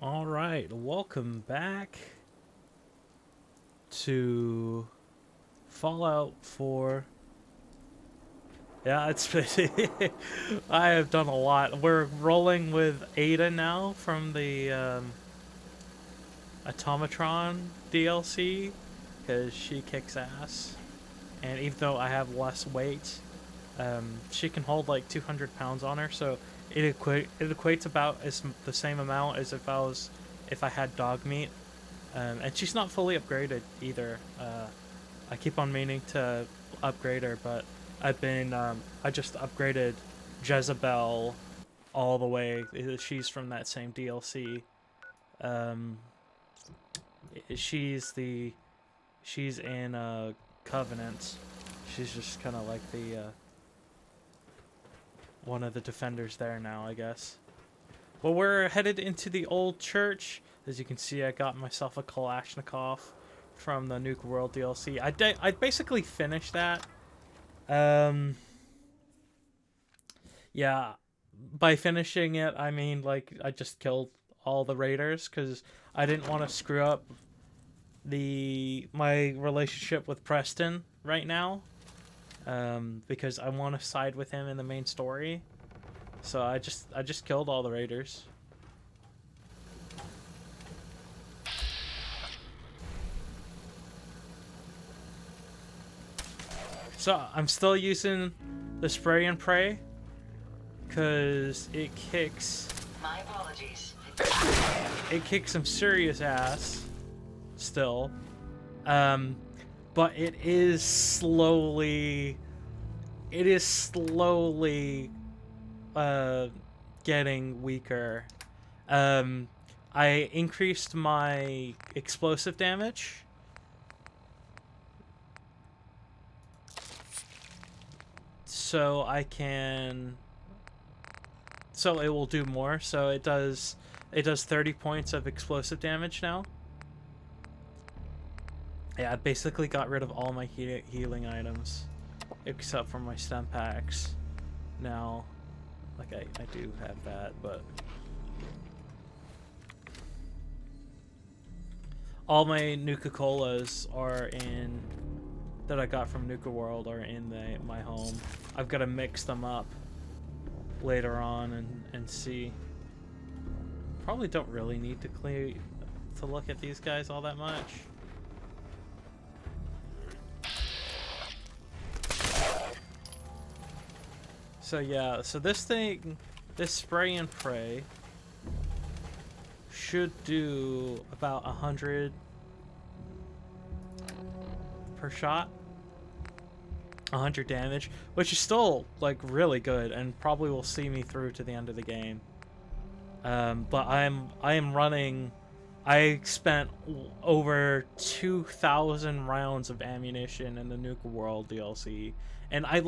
All right, welcome back to Fallout 4. Yeah, it's I have done a lot. We're rolling with Ada now from the Automatron DLC because she kicks ass. And even though I have less weight, she can hold like 200 pounds on her, so it equates about as the same amount as if I had dog meat. And she's not fully upgraded either. I keep on meaning to upgrade her, but I just upgraded Jezebel all the way. She's from that same DLC. Um, she's the she's in Covenant. She's just kind of like the one of the defenders there now, I guess. Well, we're headed into the old church. As you can see, I got myself a Kalashnikov from the Nuke World DLC. I basically finished that. Um, yeah, by finishing it, I mean like I just killed all the raiders because I didn't want to screw up my relationship with Preston right now. Because I want to side with him in the main story. So I just killed all the raiders. So I'm still using the spray and pray because it kicks. My apologies. It kicks some serious ass still. Um, but it is slowly getting weaker. I increased my explosive damage. So it will do more. So it does 30 points of explosive damage now. Yeah, I basically got rid of all my healing items except for my stem packs. Now, like I do have that, but all my Nuka-Colas are in that I got from Nuka World are in my home. I've got to mix them up later on and see. Probably don't really need to look at these guys all that much. So yeah, so this spray and pray should do about 100 per shot. 100 damage, which is still like really good and probably will see me through to the end of the game. But I am running. I spent over 2,000 rounds of ammunition in the Nuka World DLC, and I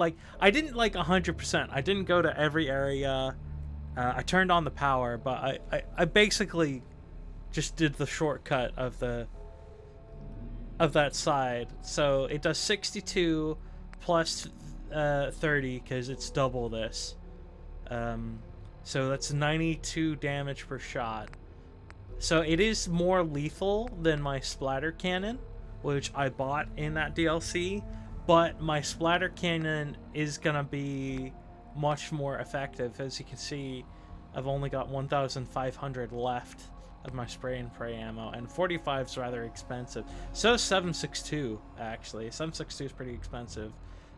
didn't like 100%. I didn't go to every area. I turned on the power, but I basically just did the shortcut of that side. So it does 62 plus 30 because it's double this. So that's 92 damage per shot. So it is more lethal than my splatter cannon, which I bought in that DLC, but my splatter cannon is gonna be much more effective. As you can see, I've only got 1,500 left of my spray and pray ammo, and 45 is rather expensive. So 7.62 actually. 7.62 is pretty expensive,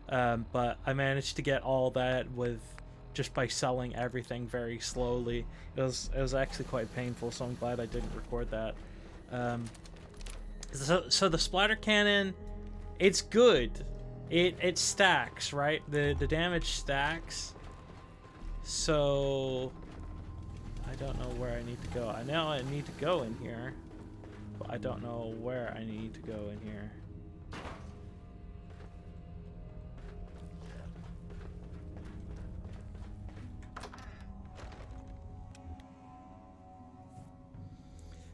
but I managed to get all that with just by selling everything very slowly. It was actually quite painful, so I'm glad I didn't record that. So the splatter cannon, it's good. It stacks, right? The damage stacks. So I don't know where I need to go. I know I need to go in here, but I don't know where I need to go in here.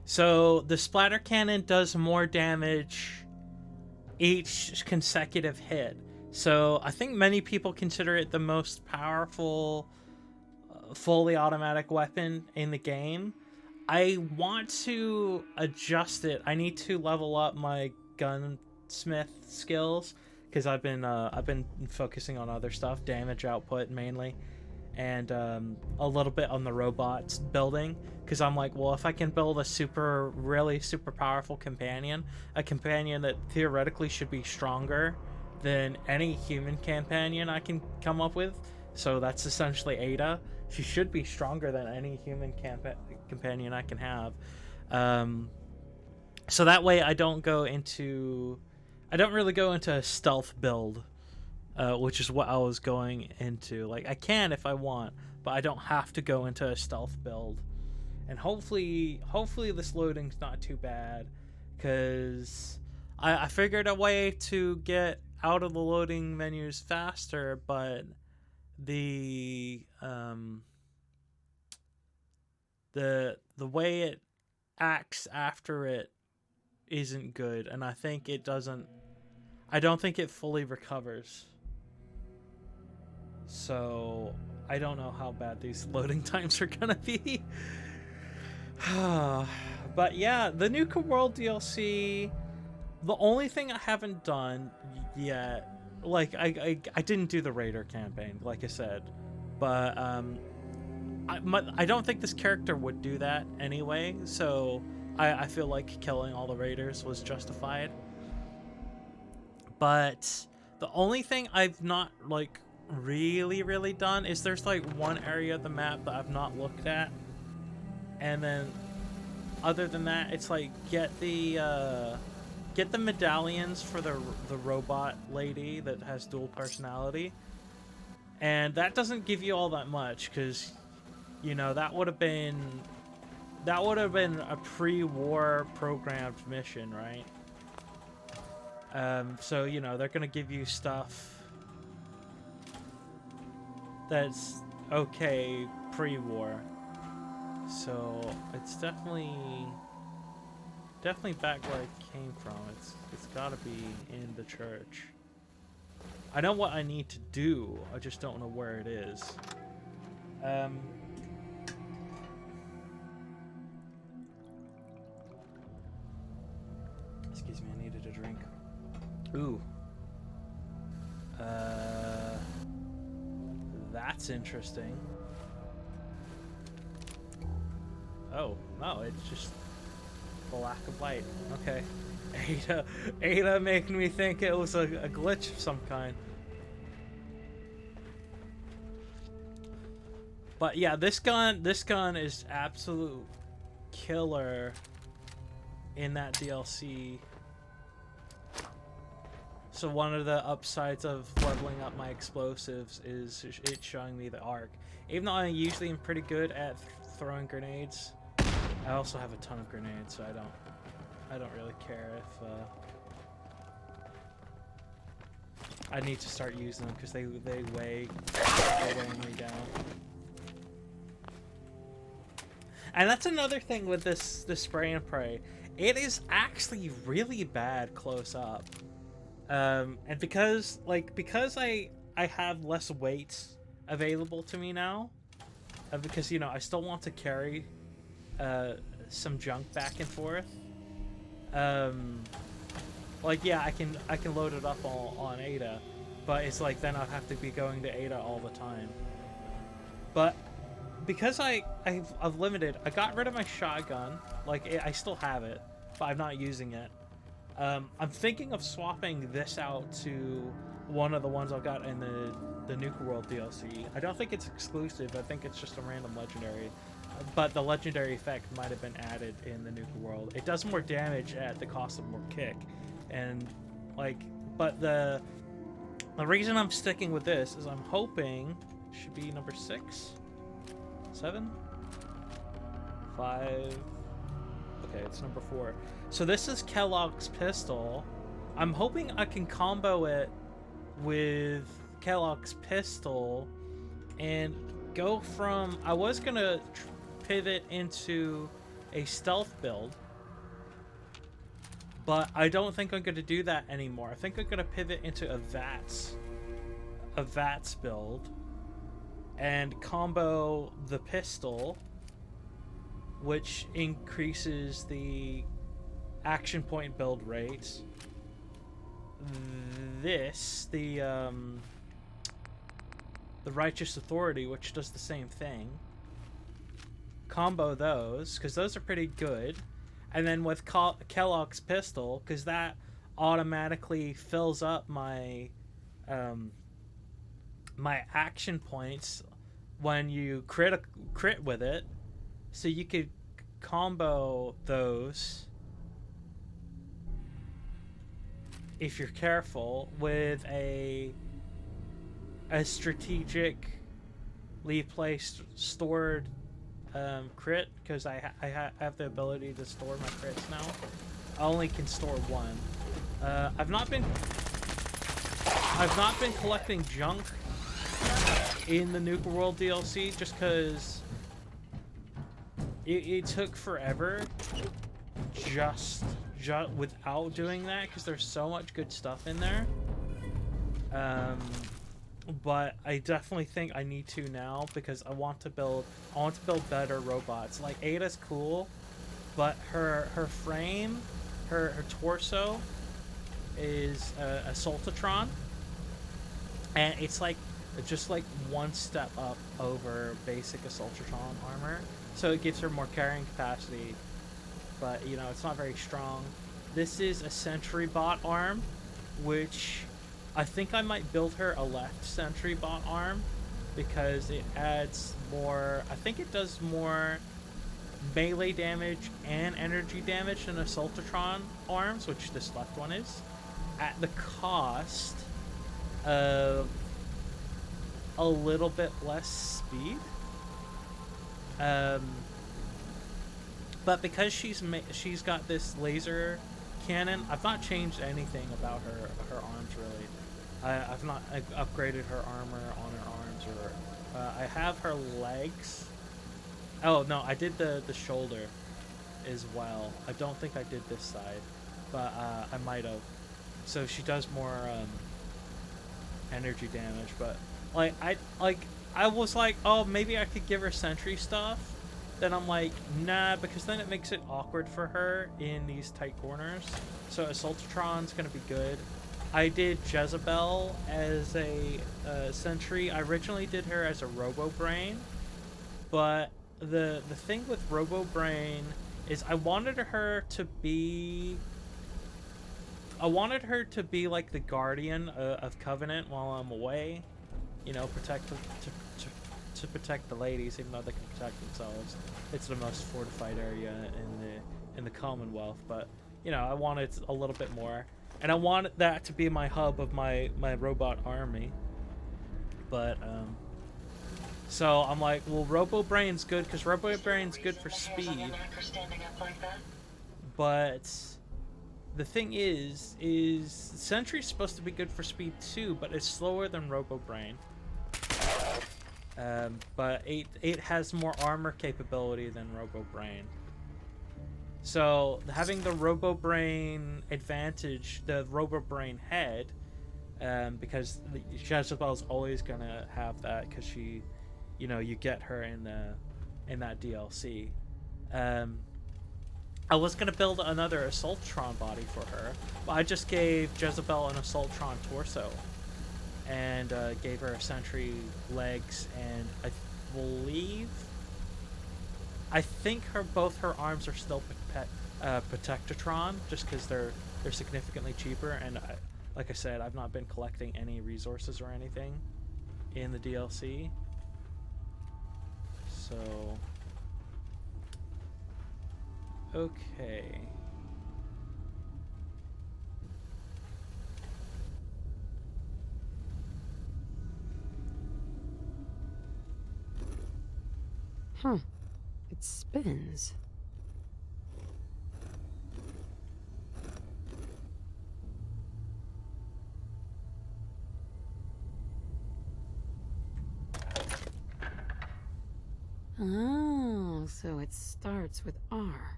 So the splatter cannon does more damage each consecutive hit. So I think many people consider it the most powerful fully automatic weapon in the game. I want to adjust it. I need to level up my gunsmith skills because I've been focusing on other stuff, damage output mainly, and a little bit on the robots building. Because I'm like, well, if I can build a really super powerful companion, a companion that theoretically should be stronger than any human companion I can come up with. So that's essentially Ada. She should be stronger than any human companion I can have. So that way I don't really go into a stealth build, which is what I was going into. Like, I can if I want, but I don't have to go into a stealth build. And hopefully this loading's not too bad, because I figured a way to get out of the loading menus faster, but the way it acts after it isn't good, and I don't think it fully recovers. So I don't know how bad these loading times are gonna be. But yeah, the Nuka World DLC, the only thing I haven't done yet, like I didn't do the Raider campaign, like I said, but I don't think this character would do that anyway, so I feel like killing all the Raiders was justified. But the only thing I've not like really done is there's like one area of the map that I've not looked at, and then other than that, it's like get the medallions for the robot lady that has dual personality, and that doesn't give you all that much, because you know that would have been a pre-war programmed mission, right? So you know they're gonna give you stuff that's okay pre-war. So it's definitely back where it came from. It's gotta be in the church. I know what I need to do, I just don't know where it is. Excuse me, I needed a drink. Ooh. That's interesting. Oh, no, it's just the lack of light. Okay. Ada making me think it was a glitch of some kind. But yeah, this gun is absolute killer in that DLC. So one of the upsides of leveling up my explosives is it showing me the arc. Even though I usually am pretty good at throwing grenades, I also have a ton of grenades, so I don't really care if I need to start using them, because they're weighing me down. And that's another thing with this spray and pray. It is actually really bad close up. And because I have less weights available to me now, because you know I still want to carry some junk back and forth. Like yeah, I can load it up on Ada, but it's like then I'll have to be going to Ada all the time. But because I've limited, I got rid of my shotgun. Like I still have it, but I'm not using it. I'm thinking of swapping this out to one of the ones I've got in the Nuka World DLC. I don't think it's exclusive. I think it's just a random legendary. But the legendary effect might have been added in the Nuka World. It does more damage at the cost of more kick. And like, but the reason I'm sticking with this is I'm hoping it should be number 6, 7, 5. Okay, it's number 4. So this is Kellogg's pistol. I'm hoping I can combo it with Kellogg's pistol and go from... I was gonna pivot into a stealth build, but I don't think I'm gonna do that anymore. I think I'm gonna pivot into a VATS build and combo the pistol which increases the action point build rate. This, the Righteous Authority, which does the same thing. Combo those, because those are pretty good. And then with Kellogg's Pistol, because that automatically fills up my my action points when you crit with it. So you could combo those, if you're careful, with a strategically placed stored crit, because I have the ability to store my crits now. I only can store one. I've not been collecting junk in the Nuka World DLC just because it took forever just without doing that, because there's so much good stuff in there. But I definitely think I need to now, because I want to build better robots. Like, Ada's cool, but her frame, her torso is a Soltatron, and it's like just like one step up over basic Assaultron armor, so it gives her more carrying capacity, but you know, it's not very strong. This is a Sentry Bot arm, which I think I might build her a left Sentry Bot arm, because it adds more, I think it does more melee damage and energy damage than Assaultron arms, which this left one is, at the cost of a little bit less speed. But because she's got this laser cannon, I've not changed anything about her arms really. I've not upgraded her armor on her arms, or I have her legs. Oh no, I did the shoulder as well. I don't think I did this side, but I might have. So she does more energy damage, but I was like, oh, maybe I could give her sentry stuff. Then I'm like, nah, because then it makes it awkward for her in these tight corners. So Assaultron's gonna be good. I did Jezebel as a sentry. I originally did her as a Robo-Brain, but the thing with Robo-Brain is I wanted her to be like the guardian of Covenant while I'm away. You know, to protect the ladies, even though they can protect themselves. It's the most fortified area in the Commonwealth, but you know, I wanted a little bit more, and I wanted that to be my hub of my robot army. But so I'm like, well, Robo-Brain's good because Robo-Brain's good for speed. But the thing is Sentry's supposed to be good for speed too, but it's slower than Robo-Brain. But it has more armor capability than Robo-Brain. So having the Robo-Brain advantage, the Robo-Brain head, because Jezebel's always gonna have that because she, you know, you get her in that DLC. I was gonna build another Assaultron body for her, but I just gave Jezebel an Assaultron torso, and gave her sentry legs, and I think both her arms are still Protectatron, just because they're significantly cheaper, and like I said, I've not been collecting any resources or anything in the DLC. So okay. Huh. It spins. Oh, so it starts with R.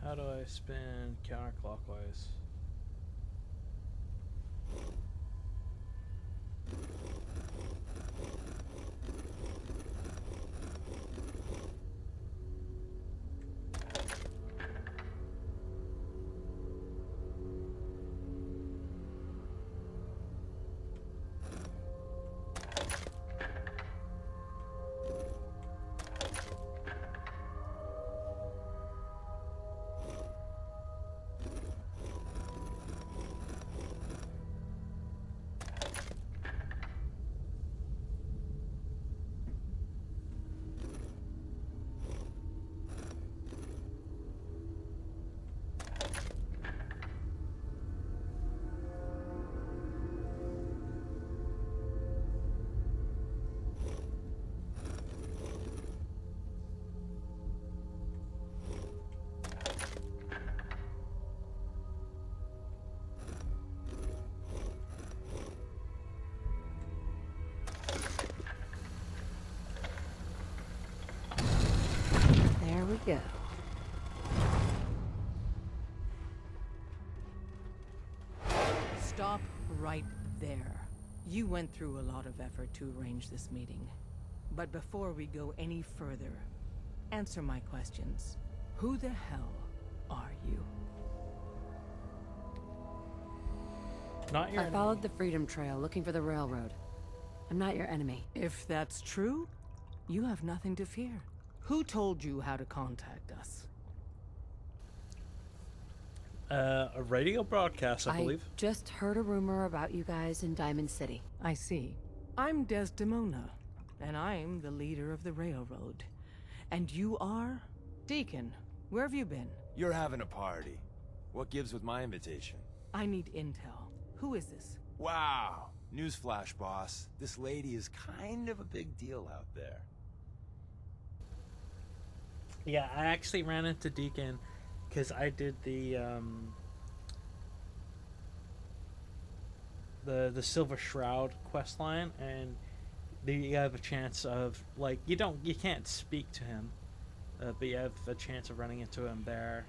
How do I spin counterclockwise? we go. Stop right there. You went through a lot of effort to arrange this meeting. But before we go any further, answer my questions. Who the hell are you? Not your I followed the Freedom Trail looking for the railroad. I'm not your enemy. If that's true, you have nothing to fear. Who told you how to contact us? a radio broadcast, I believe. Just heard a rumor about you guys in Diamond City. I see. I'm Desdemona, and I'm the leader of the railroad. And you are? Deacon, where have you been? You're having a party. What gives with my invitation? I need intel. Who is this? Wow. Newsflash, boss. This lady is kind of a big deal out there. Yeah, I actually ran into Deacon because I did the Silver Shroud quest line, and you have a chance of, like, you can't speak to him, but you have a chance of running into him there.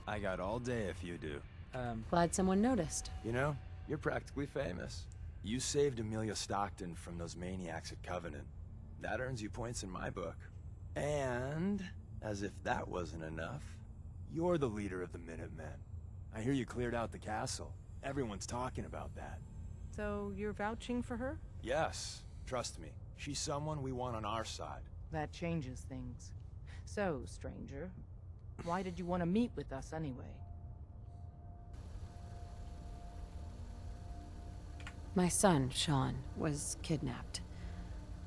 I got all day if you do. Glad someone noticed. You know, you're practically famous. You saved Amelia Stockton from those maniacs at Covenant. That earns you points in my book. And, as if that wasn't enough, you're the leader of the Minutemen. I hear you cleared out the castle. Everyone's talking about that. So, you're vouching for her? Yes, trust me. She's someone we want on our side. That changes things. So, stranger, why did you want to meet with us anyway? My son, Sean, was kidnapped.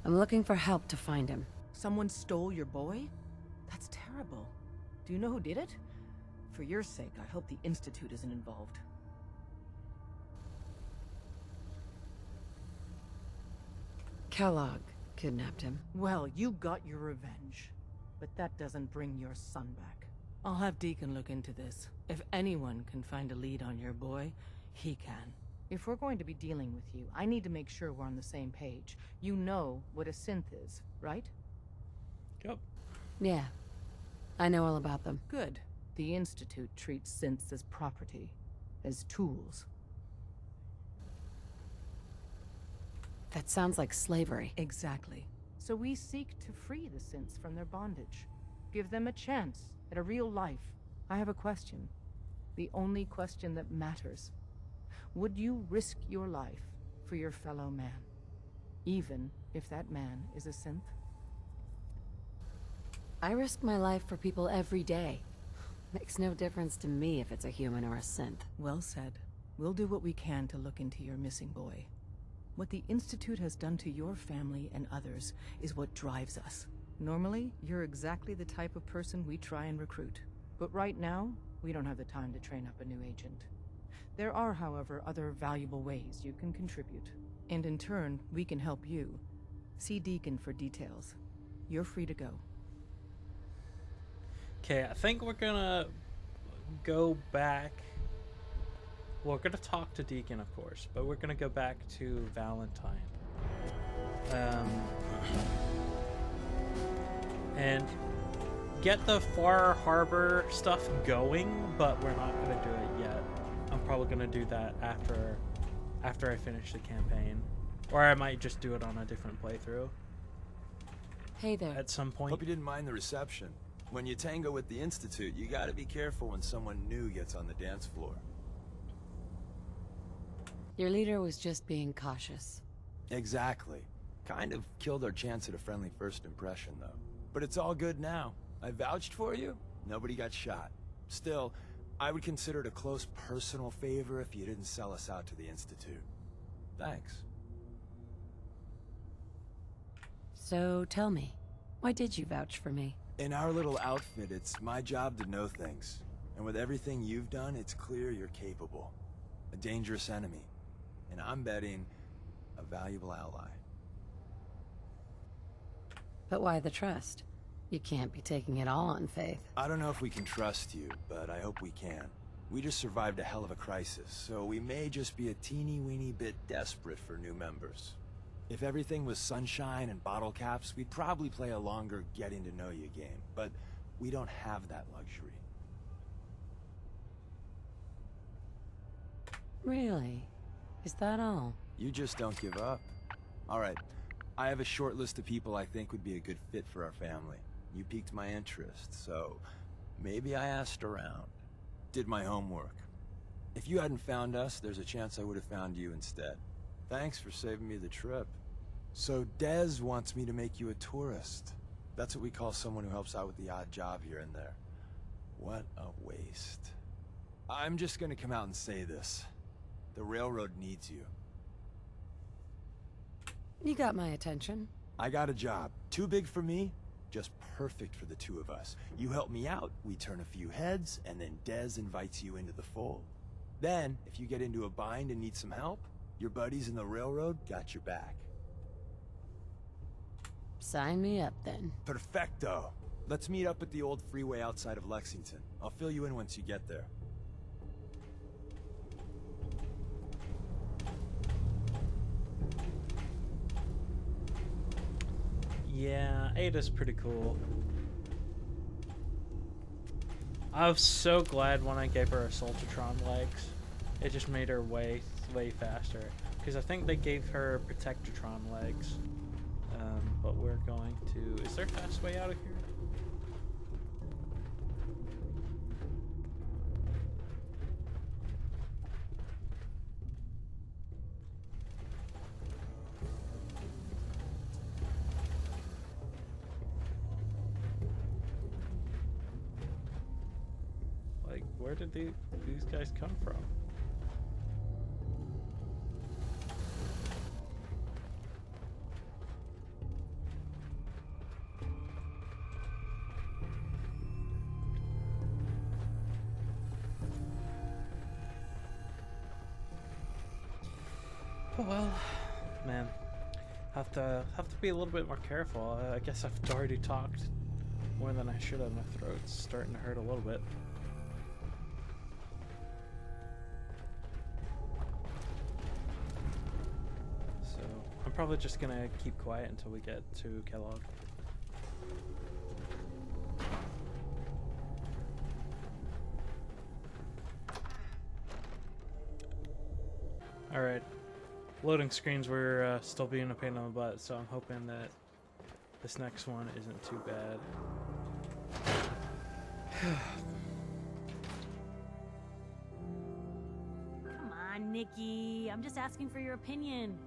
I'm looking for help to find him. Someone stole your boy? That's terrible. Do you know who did it? For your sake, I hope the Institute isn't involved. Kellogg kidnapped him. Well, you got your revenge. But that doesn't bring your son back. I'll have Deacon look into this. If anyone can find a lead on your boy, he can. If we're going to be dealing with you, I need to make sure we're on the same page. You know what a synth is, right? Yep. Yeah. I know all about them. Good. The Institute treats synths as property, as tools. That sounds like slavery. Exactly. So we seek to free the synths from their bondage. Give them a chance at a real life. I have a question. The only question that matters. Would you risk your life for your fellow man? Even if that man is a synth? I risk my life for people every day. Makes no difference to me if it's a human or a synth. Well said. We'll do what we can to look into your missing boy. What the Institute has done to your family and others is what drives us. Normally, you're exactly the type of person we try and recruit. But right now, we don't have the time to train up a new agent. There are, however, other valuable ways you can contribute. And in turn, we can help you. See Deacon for details. You're free to go. Okay, I think we're gonna go back. Well, we're gonna talk to Deacon, of course, but we're gonna go back to Valentine. And get the Far Harbor stuff going, but we're not gonna do it yet. I'm probably gonna do that after I finish the campaign, or I might just do it on a different playthrough Hey there. at some point. Hope you didn't mind the reception. When you tango with the Institute, you gotta be careful when someone new gets on the dance floor. Your leader was just being cautious. Exactly. Kind of killed our chance at a friendly first impression, though. But it's all good now. I vouched for you. Nobody got shot. Still, I would consider it a close personal favor if you didn't sell us out to the Institute. Thanks. So tell me, why did you vouch for me? In our little outfit, it's my job to know things. And with everything you've done, it's clear you're capable. A dangerous enemy. And I'm betting a valuable ally. But why the trust? You can't be taking it all on faith. I don't know if we can trust you, but I hope we can. We just survived a hell of a crisis, so we may just be a teeny-weeny bit desperate for new members. If everything was sunshine and bottle caps, we'd probably play a longer getting-to-know-you game. But We don't have that luxury. Really? Is that all? You just don't give up. All right, I have a short list of people I think would be a good fit for our family. You piqued my interest, so maybe I asked around. Did my homework. If you hadn't found us, there's a chance I would have found you instead. Thanks for saving me the trip. So Dez wants me to make you a tourist. That's what we call someone who helps out with the odd job here and there. What a waste. I'm just gonna come out and say this. The railroad needs you. You got my attention. I got a job. Too big for me, just perfect for the two of us. You help me out, we turn a few heads, and then Dez invites you into the fold. Then, if you get into a bind and need some help, your buddies in the railroad got your back. Sign me up, then. Perfecto. Let's meet up at the old freeway outside of Lexington. I'll fill you in once you get there. Yeah, Ada's pretty cool. I was so glad when I gave her a Soltatron legs. It just made her way faster. Because I think they gave her Protectatron legs. But we're going to... Is there a fast way out of here? Like, where did these guys come from? Oh well, man, have to be a little bit more careful. I guess I've already talked more than I should have. My throat's starting to hurt a little bit. So I'm probably just gonna keep quiet until we get to Kellogg. All right. Loading screens were still being a pain in the butt, so I'm hoping that this next one isn't too bad. Come on, Nikki. I'm just asking for your opinion.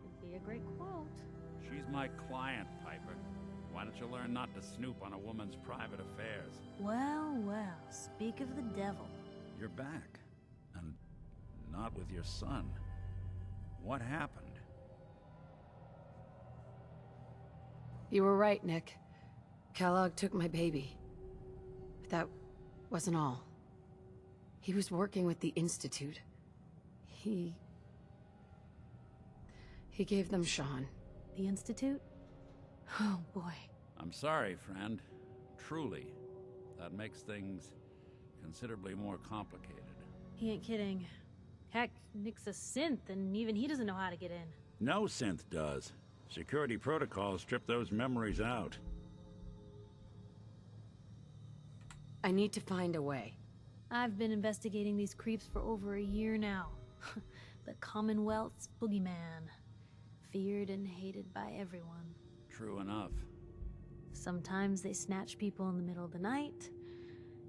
It'd be a great quote. She's my client, Piper. Why don't you learn not to snoop on a woman's private affairs? Well, well, speak of the devil. You're back. And not with your son. What happened? You were right, Nick. Kellogg took my baby. But that wasn't all. He was working with the Institute. He gave them Sean. The Institute? Oh, boy. I'm sorry, friend. Truly. That makes things considerably more complicated. He ain't kidding. Heck, Nick's a synth, and even he doesn't know how to get in. No synth does. Security protocols strip those memories out. I need to find a way. I've been investigating these creeps for over a year now. The Commonwealth's boogeyman. Feared and hated by everyone. True enough. Sometimes they snatch people in the middle of the night,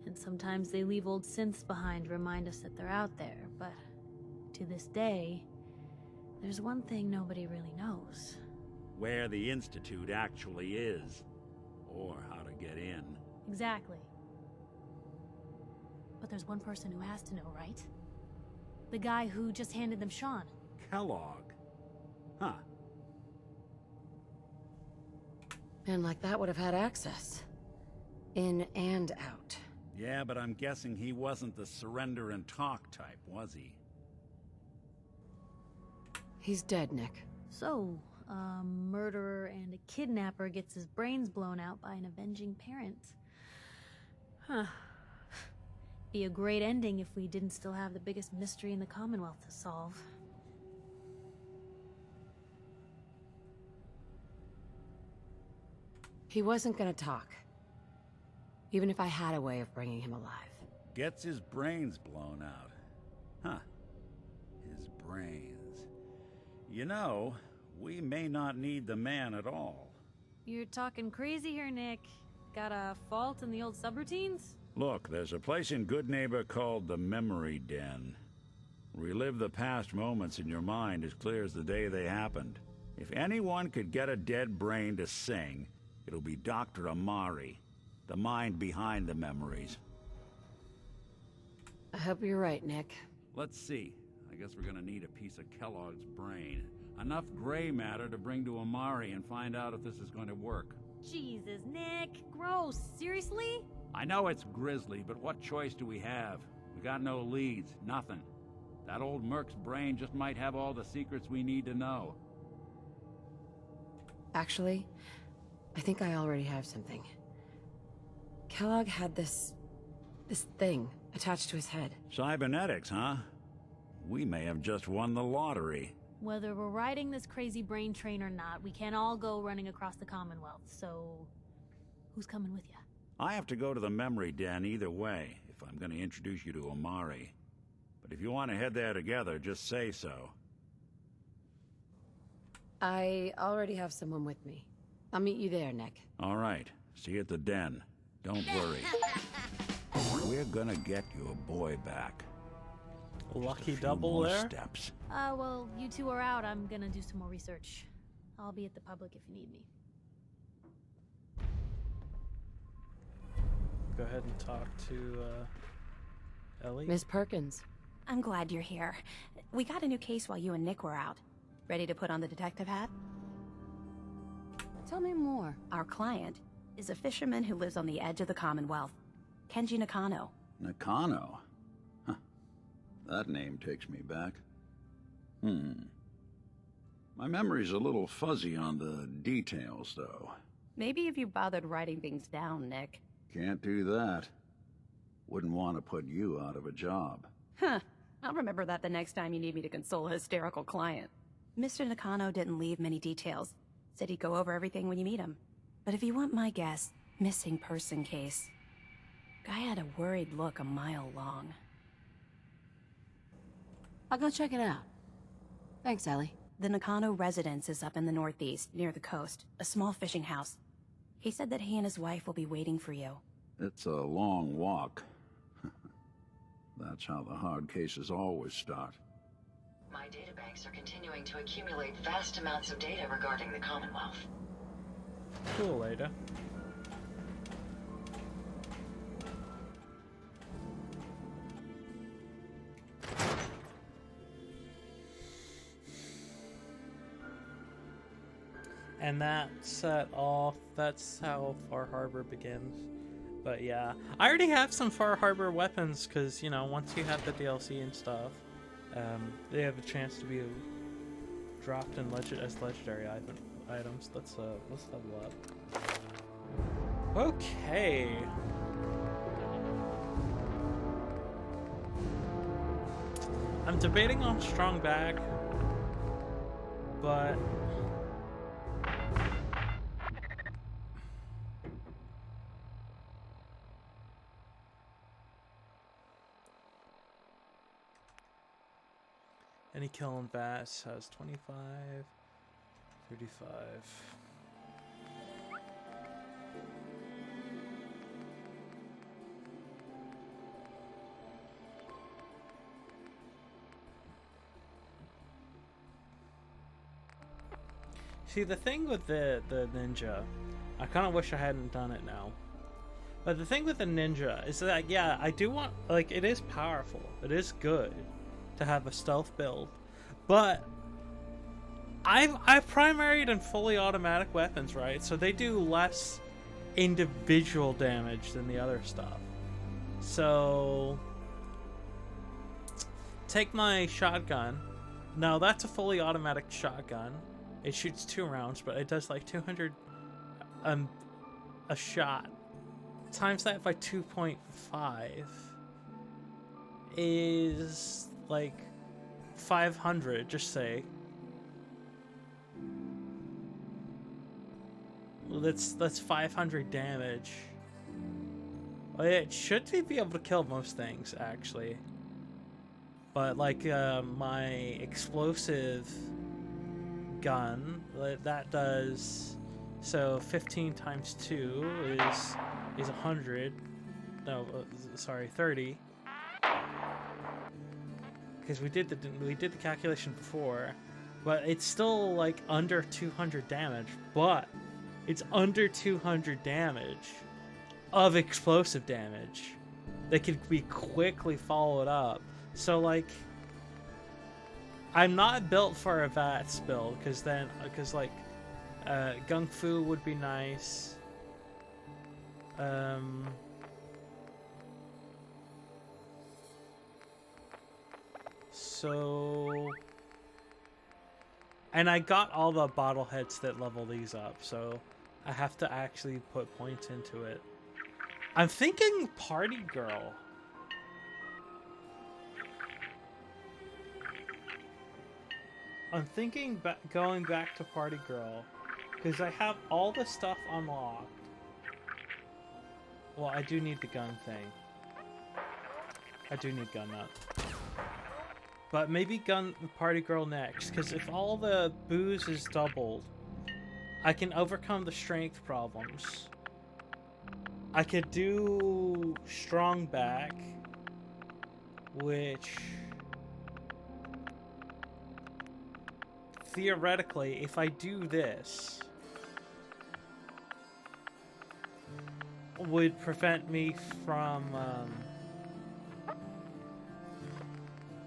and sometimes they leave old synths behind to remind us that they're out there, but to this day, there's one thing nobody really knows. Where the Institute actually is. Or how to get in. Exactly. But there's one person who has to know, right? The guy who just handed them Sean. Kellogg. Huh. Man like that would have had access. In and out. Yeah, but I'm guessing he wasn't the surrender and talk type, was he? He's dead, Nick. So, a murderer and a kidnapper gets his brains blown out by an avenging parent. Huh. Be a great ending if we didn't still have the biggest mystery in the Commonwealth to solve. He wasn't gonna talk. even if I had a way of bringing him alive. Gets his brains blown out. Huh. His brains. You know, we may not need the man at all. You're talking crazy here, Nick. Got a fault in the old subroutines? Look, there's a place in Goodneighbor called the Memory Den. Relive the past moments in your mind as clear as the day they happened. If anyone could get a dead brain to sing, it'll be Dr. Amari, the mind behind the memories. I hope you're right, Nick. Let's see. I guess we're gonna need a piece of Kellogg's brain. Enough gray matter to bring to Amari and find out if this is going to work. Jesus, Nick. Gross. Seriously? I know it's grisly, but what choice do we have? We got no leads, nothing. That old Merc's brain just might have all the secrets we need to know. Actually, I think I already have something. Kellogg had this thing attached to his head. Cybernetics, huh? We may have just won the lottery. Whether we're riding this crazy brain train or not, we can't all go running across the Commonwealth, so... who's coming with you? I have to go to the Memory Den either way, if I'm going to introduce you to Amari. But if you want to head there together, just say so. I already have someone with me. I'll meet you there, Nick. All right. See you at the den. Don't worry. We're gonna get your boy back. Lucky A few double more there. steps. Well, you two are out. I'm gonna do some more research. I'll be at the public if you need me. Go ahead and talk to Ellie. Miss Perkins. I'm glad you're here. We got a new case while you and Nick were out. Ready to put on the detective hat? Tell me more. Our client is a fisherman who lives on the edge of the Commonwealth. Kenji Nakano. Nakano? Huh. That name takes me back. My memory's a little fuzzy on the details, though. Maybe if you bothered writing things down, Nick. Can't do that. Wouldn't want to put you out of a job. Huh. I'll remember that the next time you need me to console a hysterical client. Mr. Nakano didn't leave many details. Said he'd go over everything when you meet him. But if you want my guess, missing person case. Guy had a worried look a mile long. I'll go check it out. Thanks, Ellie. The Nakano residence is up in the northeast, near the coast. A small fishing house. He said that he and his wife will be waiting for you. It's a long walk. That's how the hard cases always start. My databanks are continuing to accumulate vast amounts of data regarding the Commonwealth. Cool, Ada. And that's that's how Far Harbor begins. But yeah, I already have some Far Harbor weapons because, you know, once you have the DLC and stuff, they have a chance to be dropped in as legendary items. Let's level up. Okay. I'm debating on strong bag, but any kill in Vass has 25, 35. See, the thing with the ninja, I kind of wish I hadn't done it now. But the thing with the ninja is that, yeah, I do want, like, it is powerful. It is good to have a stealth build. But I've primaried in fully automatic weapons, right? So they do less individual damage than the other stuff. So take my shotgun. Now that's a fully automatic shotgun. It shoots 2 rounds, but it does like 200 a shot. Times that by 2.5 is like 500, just say. That's 500 damage. Well, it should be able to kill most things, actually. But, like, my explosive gun, that does... So, 15 times 2 is 100. No, sorry, 30. Because we did the calculation before. But it's still, like, under 200 damage. But it's under 200 damage of explosive damage that could be quickly followed up. So, like, I'm not built for a VATS build, because like, Gung Fu would be nice. So, and I got all the bottleheads that level these up, so I have to actually put points into it. I'm thinking Party Girl. I'm thinking going back to Party Girl, because I have all the stuff unlocked. Well, I do need the gun thing. I do need gun nut. But maybe Party Girl next, because if all the booze is doubled, I can overcome the strength problems. I could do strong back, which theoretically, if I do this, would prevent me from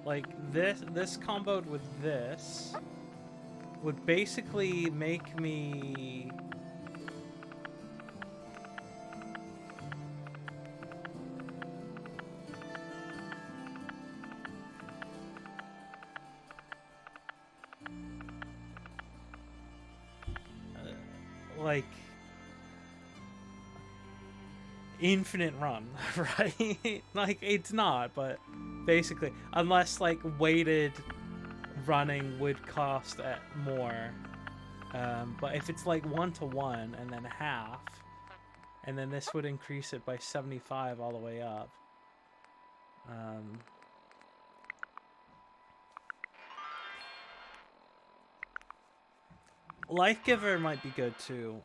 like this comboed with this would basically make me like infinite run, right? Like, it's not, but basically, unless like weighted running would cost more, but if it's like 1-to-1 and then half, and then this would increase it by 75 all the way up. Life Giver might be good too.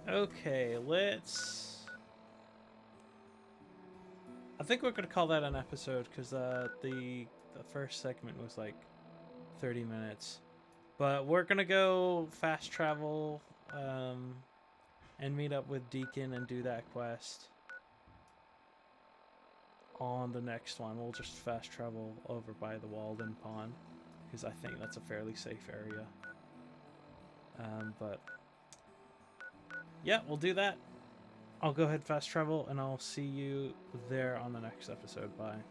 Okay, let's... I think we're gonna call that an episode, because the first segment was like 30 minutes. But we're gonna go fast travel and meet up with Deacon and do that quest on the next one. We'll just fast travel over by the Walden Pond, because I think that's a fairly safe area. But yeah, we'll do that. I'll go ahead fast travel, and I'll see you there on the next episode. Bye.